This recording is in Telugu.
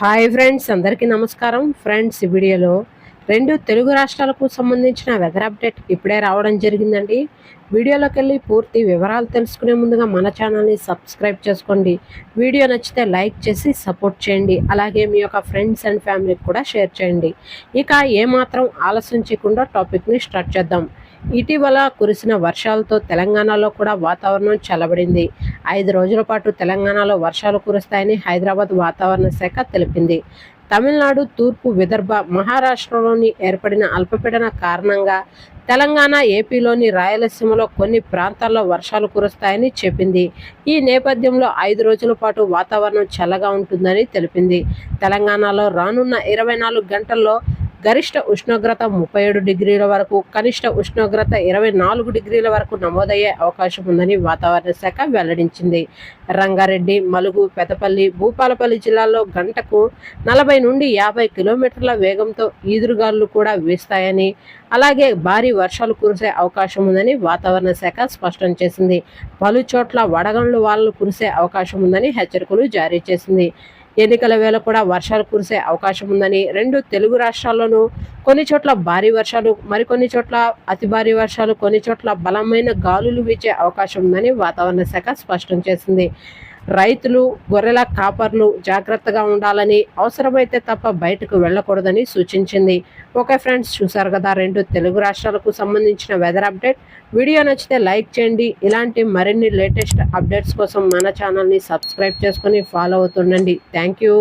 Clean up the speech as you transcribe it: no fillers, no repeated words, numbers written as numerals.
హాయ్ ఫ్రెండ్స్, అందరికీ నమస్కారం. ఫ్రెండ్స్, ఈ వీడియోలో రెండు తెలుగు రాష్ట్రాలకు సంబంధించిన వెదర్ అప్డేట్ ఇప్పుడే రావడం జరిగిందండి. వీడియోలోకి వెళ్ళి పూర్తి వివరాలు తెలుసుకునే ముందుగా మన ఛానల్ని సబ్స్క్రైబ్ చేసుకోండి. వీడియో నచ్చితే లైక్ చేసి సపోర్ట్ చేయండి. అలాగే మీ యొక్క ఫ్రెండ్స్ అండ్ ఫ్యామిలీకి కూడా షేర్ చేయండి. ఇక ఏమాత్రం ఆలస్యం చేయకుండా టాపిక్ని స్టార్ట్ చేద్దాం. ఇటీవల కురిసిన వర్షాలతో తెలంగాణలో కూడా వాతావరణం చల్లబడింది. 5 రోజుల పాటు తెలంగాణలో వర్షాలు కురుస్తాయని హైదరాబాద్ వాతావరణ శాఖ తెలిపింది. తమిళనాడు, తూర్పు విదర్భ, మహారాష్ట్రలోని ఏర్పడిన అల్పపీడన కారణంగా తెలంగాణ, ఏపీలోని రాయలసీమలో కొన్ని ప్రాంతాల్లో వర్షాలు కురుస్తాయని చెప్పింది. ఈ నేపథ్యంలో 5 రోజుల పాటు వాతావరణం చల్లగా ఉంటుందని తెలిపింది. తెలంగాణలో రానున్న 24 గంటల్లో గరిష్ట ఉష్ణోగ్రత 37 డిగ్రీల వరకు, కనిష్ట ఉష్ణోగ్రత 24 డిగ్రీల వరకు నమోదయ్యే అవకాశం ఉందని వాతావరణ శాఖ వెల్లడించింది. రంగారెడ్డి, మలుగు, పెదపల్లి, భూపాలపల్లి జిల్లాల్లో గంటకు 40 నుండి 50 కిలోమీటర్ల వేగంతో ఈదురుగాలులు కూడా వీస్తాయని, అలాగే భారీ వర్షాలు కురిసే అవకాశం ఉందని వాతావరణ శాఖ స్పష్టం చేసింది. పలు చోట్ల వడగండ్లు వానలు కురిసే అవకాశం ఉందని హెచ్చరికలు జారీ చేసింది. ఎన్నికల వేళ కూడా వర్షాలు కురిసే అవకాశం ఉందని, 2 తెలుగు రాష్ట్రాల్లోనూ కొన్ని చోట్ల భారీ వర్షాలు, మరికొన్ని చోట్ల అతి భారీ వర్షాలు, కొన్ని చోట్ల బలమైన గాలులు వీచే అవకాశం ఉందని వాతావరణ శాఖ స్పష్టం చేసింది. రైతులు, గొర్రెల కాపర్లు జాగ్రత్తగా ఉండాలని, అవసరమైతే తప్ప బయటకు వెళ్ళకూడదని సూచించింది. ఓకే ఫ్రెండ్స్, చూసారు కదా 2 తెలుగు రాష్ట్రాలకు సంబంధించిన వెదర్ అప్డేట్. వీడియో నచ్చితే లైక్ చేయండి. ఇలాంటి మరిన్ని లేటెస్ట్ అప్డేట్స్ కోసం మన ఛానల్ని సబ్స్క్రైబ్ చేసుకొని ఫాలో అవుతుండండి. Thank you.